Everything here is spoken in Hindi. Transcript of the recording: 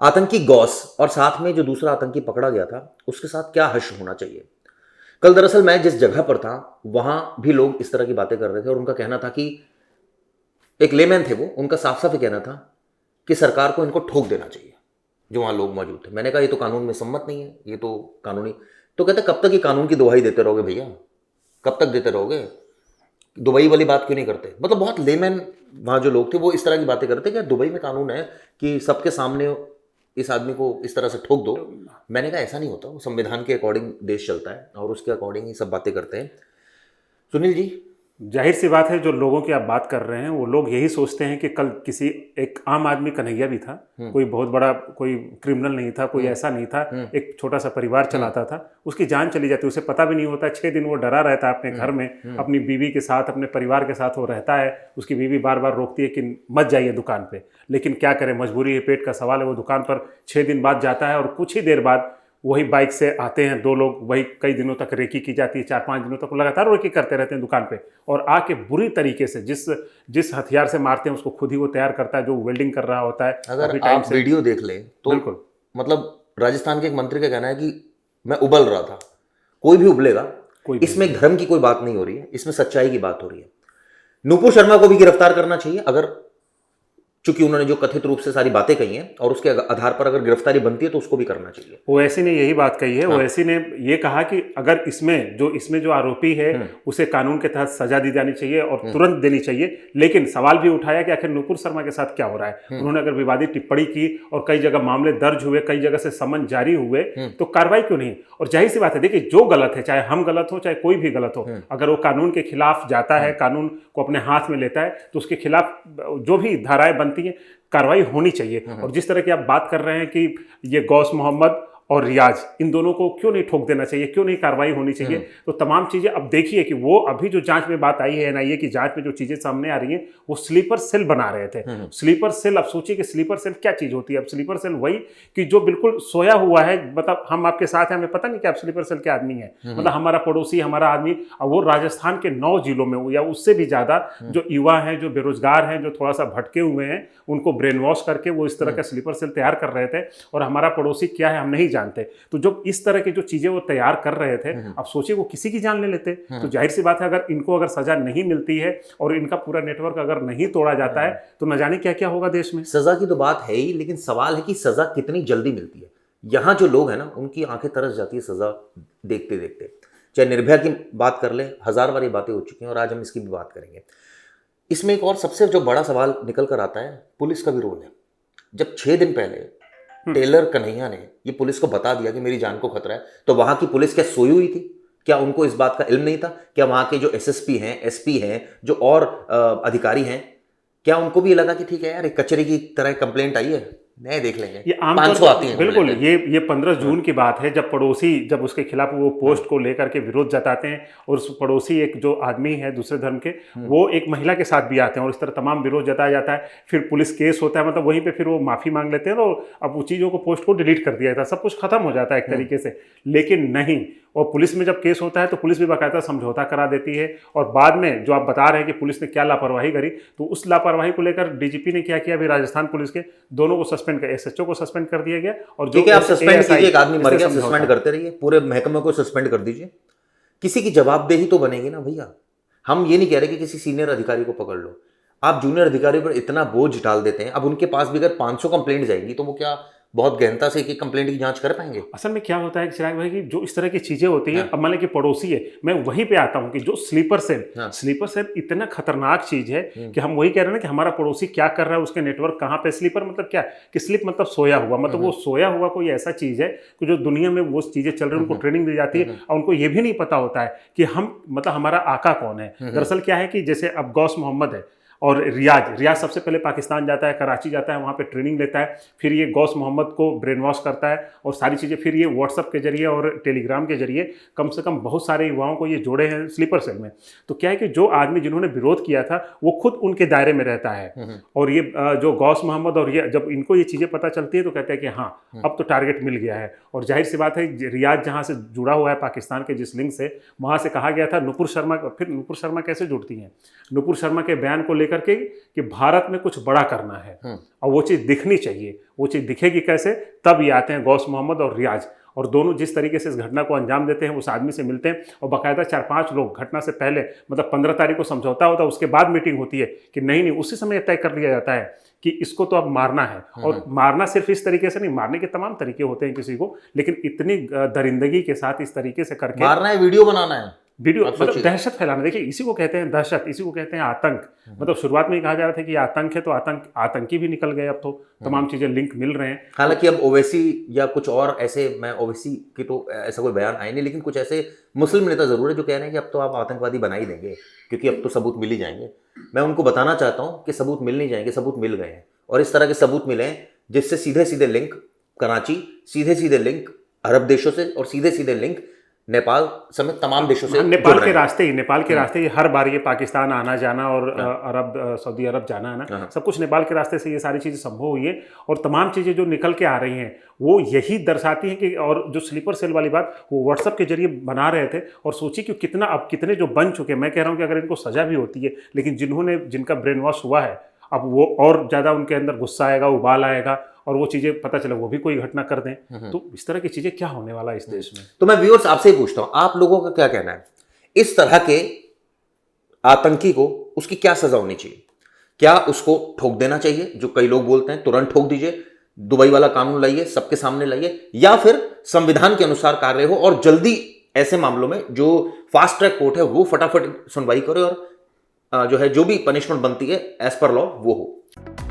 आतंकी गौस और साथ में जो दूसरा आतंकी पकड़ा गया था उसके साथ क्या हश्र होना चाहिए। कल दरअसल मैं जिस जगह पर था वहां भी लोग इस तरह की बातें कर रहे थे और उनका कहना था कि एक लेमैन थे वो, उनका साफ साफ ही कहना था कि सरकार को इनको ठोक देना चाहिए। जो वहां लोग मौजूद थे, मैंने कहा ये तो कानून में सम्मत नहीं है, ये तो कानूनी। तो कहते कब तक ये कानून की दुहाई देते रहोगे भैया, कब तक देते रहोगे, दुबई वाली बात क्यों नहीं करते। मतलब बहुत लेमैन वहां जो लोग थे वो इस तरह की बातें करते कि दुबई में कानून है कि सबके सामने इस आदमी को इस तरह से ठोक दो। मैंने कहा ऐसा नहीं होता, वो संविधान के अकॉर्डिंग देश चलता है और उसके अकॉर्डिंग ही सब बातें करते हैं। सुनील जी, जाहिर सी बात है, जो लोगों की आप बात कर रहे हैं वो लोग यही सोचते हैं कि कल किसी एक आम आदमी कन्हैया भी था, कोई बहुत बड़ा कोई क्रिमिनल नहीं था, कोई ऐसा नहीं था, एक छोटा सा परिवार चलाता था, उसकी जान चली जाती, उसे पता भी नहीं होता। 6 दिन वो डरा रहता है अपने घर में, अपनी बीवी के साथ, अपने परिवार के साथ वो रहता है। उसकी बीवी बार बार रोकती है कि मत जाइए दुकान पे, लेकिन क्या करें, मजबूरी है, पेट का सवाल है। वो दुकान पर 6 दिन बाद जाता है और कुछ ही देर बाद वही बाइक से आते हैं 2 लोग, वही कई दिनों तक रेकी की जाती है, 4-5 दिनों तक लगातार रेकी करते रहते हैं दुकान पे, और आके बुरी तरीके से जिस जिस हथियार से मारते हैं उसको खुद ही वो तैयार करता है, जो वेल्डिंग कर रहा होता है अगर काफी टाइम आप से। वीडियो देख लें तो बिल्कुल। मतलब राजस्थान के एक मंत्री का कहना है कि मैं उबल रहा था। कोई भी उबलेगा, कोई भी इसमें नहीं। धर्म की कोई बात नहीं हो रही है, इसमें सच्चाई की बात हो रही है। नूपुर शर्मा को भी गिरफ्तार करना चाहिए, अगर चूंकि उन्होंने जो कथित रूप से सारी बातें कही हैं और उसके आधार पर अगर गिरफ्तारी बनती है तो उसको भी करना चाहिए। ओवैसी ने यही बात कही है। हाँ। ओवैसी ने ये कहा कि अगर इसमें जो आरोपी है उसे कानून के तहत सजा दी जानी चाहिए और तुरंत देनी चाहिए, लेकिन सवाल भी उठाया कि आखिर नूपुर शर्मा के साथ क्या हो रहा है। उन्होंने अगर विवादित टिप्पणी की और कई जगह मामले दर्ज हुए, कई जगह से समन जारी हुए, तो कार्रवाई क्यों नहीं। और जाहिर सी बात है, देखिए, जो गलत है, चाहे हम गलत हो चाहे कोई भी गलत हो, अगर वो कानून के खिलाफ जाता है, कानून को अपने हाथ में लेता है, तो उसके खिलाफ जो भी धाराएं बनती हैं कार्रवाई होनी चाहिए। और जिस तरह की आप बात कर रहे हैं कि ये गौस मोहम्मद और रियाज, इन दोनों को क्यों नहीं ठोक देना चाहिए, क्यों नहीं कार्रवाई होनी चाहिए, तो तमाम चीजें अब देखिए कि वो अभी जो जांच में बात आई है, एनआईए की जांच में जो चीजें सामने आ रही हैं, वो स्लीपर सेल बना रहे थे। स्लीपर सेल, अब सोचिए कि स्लीपर सेल क्या चीज होती है। अब स्लीपर सेल वही कि जो बिल्कुल सोया हुआ है, मतलब हम आपके साथ हैं, हमें पता नहीं कि आप स्लीपर सेल के आदमी है, मतलब हमारा पड़ोसी, हमारा आदमी, और वो राजस्थान के 9 जिलों में या उससे भी ज्यादा जो युवा हैं, जो बेरोजगार हैं, जो थोड़ा सा भटके हुए हैं, उनको ब्रेन वॉश करके वो इस तरह का स्लीपर सेल तैयार कर रहे थे। और हमारा पड़ोसी क्या है हम नहीं जानते। तो जब इस तरह की जो चीजें वो तैयार कर रहे थे, अब सोचिए वो किसी की जान ले लेते। तो जाहिर सी बात है, अगर इनको अगर सजा नहीं मिलती है और इनका पूरा नेटवर्क अगर नहीं तोड़ा जाता है, तो न जाने क्या क्या होगा देश में। सजा की तो बात है ही, लेकिन सवाल है कि सजा कितनी जल्दी मिलती है। यहां जो लोग हैं ना, उनकी आंखें तरस जाती है सजा देखते देखते। चाहे निर्भया की बात कर ले, 1000 बार ये बातें हो चुकी हैं और आज हम इसकी भी बात करेंगे। इसमें एक और सबसे जो बड़ा सवाल निकल कर आता है, पुलिस का भी रोल है। जब 6 दिन पहले टेलर कन्हैया ने ये पुलिस को बता दिया कि मेरी जान को खतरा है, तो वहां की पुलिस क्या सोई हुई थी? क्या उनको इस बात का इल्म नहीं था? क्या वहां के जो एसएसपी हैं, एसपी हैं, जो और अधिकारी हैं, क्या उनको भी लगा कि ठीक है यार, एक कचरे की तरह कंप्लेंट आई है, नए देख लेंगे, ये आमतौर 500 आती पर हैं बिल्कुल, कंप्लेंट। ये 15 जून की बात है, जब पड़ोसी जब उसके खिलाफ वो पोस्ट को लेकर के विरोध जताते हैं, और उस पड़ोसी एक जो आदमी है दूसरे धर्म के, वो एक महिला के साथ भी आते हैं और इस तरह तमाम विरोध जताया जाता है। फिर पुलिस केस होता है, मतलब वहीं पे फिर वो माफी मांग लेते हैं और अब उन चीज़ों को, पोस्ट को डिलीट कर दिया जाता है, सब कुछ खत्म हो जाता है एक तरीके से। लेकिन नहीं, और पुलिस में जब केस होता है तो पुलिस भी बाकायदा समझौता करा देती है। और बाद में जो आप बता रहे हैं कि पुलिस ने क्या लापरवाही करी, तो उस लापरवाही को लेकर डीजीपी ने क्या किया, अभी राजस्थान पुलिस के दोनों को सस्पेंड कर, एसएचओ को सस्पेंड कर दिया गया। और जो ठीक है, आप सस्पेंड कीजिए, एक आदमी मर गया, समझौता सस्पेंड करते रहिए, पूरे महकमे को सस्पेंड कर दीजिए। किसी की जवाबदेही तो बनेगी ना भैया। हम ये नहीं कह रहे कि किसी सीनियर अधिकारी को पकड़ लो, आप जूनियर अधिकारी पर इतना बोझ डाल देते हैं। अब उनके पास भी अगर 500 कंप्लेंट जाएंगी तो वो क्या बहुत गहनता से एक कंप्लेंट की जांच कर पाएंगे? असल में क्या होता है कि चिराग भाई, कि जो इस तरह की चीजें होती हैं, अब मान लें कि पड़ोसी है, मैं वहीं पे आता हूं कि जो स्लीपर सेल इतना खतरनाक चीज है कि हम वही कह रहे हैं ना कि हमारा पड़ोसी क्या कर रहा है, उसके नेटवर्क कहां पे। स्लीपर मतलब क्या कि स्लीप मतलब सोया हुआ, मतलब वो सोया हुआ कोई ऐसा चीज है कि जो दुनिया में वो चीजें चल रही है, उनको ट्रेनिंग दी जाती है और उनको ये भी नहीं पता होता है कि हम, मतलब हमारा आका कौन है। दरअसल क्या है कि जैसे अब गौस मोहम्मद है और रियाज सबसे पहले पाकिस्तान जाता है, कराची जाता है, वहाँ पे ट्रेनिंग लेता है, फिर ये गौस मोहम्मद को ब्रेन वॉश करता है और सारी चीज़ें, फिर ये व्हाट्सअप के जरिए और टेलीग्राम के जरिए कम से कम बहुत सारे युवाओं को ये जोड़े हैं स्लीपर सेल में। तो क्या है कि जो आदमी जिन्होंने विरोध किया था वो खुद उनके दायरे में रहता है, और ये जो गौस मोहम्मद और ये, जब इनको ये चीज़ें पता चलती है तो कहते हैं कि हाँ, अब तो टारगेट मिल गया है। और जाहिर सी बात है, रियाज जहाँ से जुड़ा हुआ है पाकिस्तान के जिस लिंक से, वहाँ से कहा गया था नूपुर शर्मा, फिर नूपुर शर्मा कैसे जुड़ती हैं, नूपुर शर्मा के बयान को लेकर लेकर के कि भारत में कुछ बड़ा करना है और वो चीज़ दिखनी चाहिए। वो चीज़ दिखेगी कैसे? तब ये आते हैं गौस मोहम्मद और रियाज, और दोनों जिस तरीके से इस घटना को अंजाम देते हैं, उस आदमी से मिलते हैं और बाकायदा 4-5 लोग घटना से पहले, मतलब 15 तारीख को समझौता होता है, उसके बाद मीटिंग होती है कि नहीं उसी समय तय कर लिया जाता है कि इसको तो अब मारना है। और मारना सिर्फ इस तरीके से नहीं, मारने के तमाम तरीके होते हैं किसी को, लेकिन इतनी दरिंदगी के साथ इस तरीके से करके मारना है, वीडियो बनाना है, वीडियो, मतलब दहशत फैलाना। देखिए इसी को कहते हैं दहशत, इसी को कहते हैं आतंक। मतलब शुरुआत में ही कहा जा रहा था कि आतंक है, तो आतंकी भी निकल गए, अब तो तमाम चीजें लिंक मिल रहे हैं। हालांकि अब ओवैसी या कुछ और ऐसे, मैं ओवैसी की तो ऐसा कोई बयान आए नहीं, लेकिन कुछ ऐसे मुस्लिम नेता जरूर है जो कह रहे हैं कि अब तो आप आतंकवादी बना ही देंगे, क्योंकि अब तो सबूत मिल ही जाएंगे। मैं उनको बताना चाहता हूं कि सबूत मिल नहीं जाएंगे, सबूत मिल गए हैं, और इस तरह के सबूत मिले हैं जिससे सीधे सीधे लिंक कराची, सीधे सीधे लिंक अरब देशों से, और सीधे सीधे लिंक नेपाल समेत तमाम देशों से। नेपाल के रास्ते ही हर बार ये पाकिस्तान आना जाना और अरब, सऊदी अरब जाना आना, सब कुछ नेपाल के रास्ते से ये सारी चीज़ें संभव हुई है। और तमाम चीज़ें जो निकल के आ रही हैं वो यही दर्शाती हैं कि, और जो स्लीपर सेल वाली बात वो व्हाट्सएप के जरिए बना रहे थे, और सोचिए कि कितना, अब कितने जो बन चुके हैं। मैं कह रहा हूँ कि अगर इनको सजा भी होती है, लेकिन जिनका ब्रेन वॉश हुआ है, अब वो और ज़्यादा उनके अंदर गुस्सा आएगा, उबाल आएगा, और वो चीज़ें पता चले वो भी कोई घटना कर दें। तो इस तरह की चीज़ें क्या होने वाला है इस देश में? तो मैं व्यूअर्स आपसे ही पूछता हूं, आप लोगों का क्या कहना है, इस तरह के आतंकी को उसकी क्या सजा होनी चाहिए? क्या उसको ठोक देना चाहिए, जो कई लोग बोलते हैं तुरंत ठोक दीजिए, दुबई वाला कानून लाइए, सबके सामने लाइए, या फिर संविधान के अनुसार कार्य हो और जल्दी ऐसे मामलों में जो फास्ट ट्रैक कोर्ट है वो फटाफट सुनवाई करे, और जो है जो भी पनिशमेंट बनती है एज पर लॉ वो हो?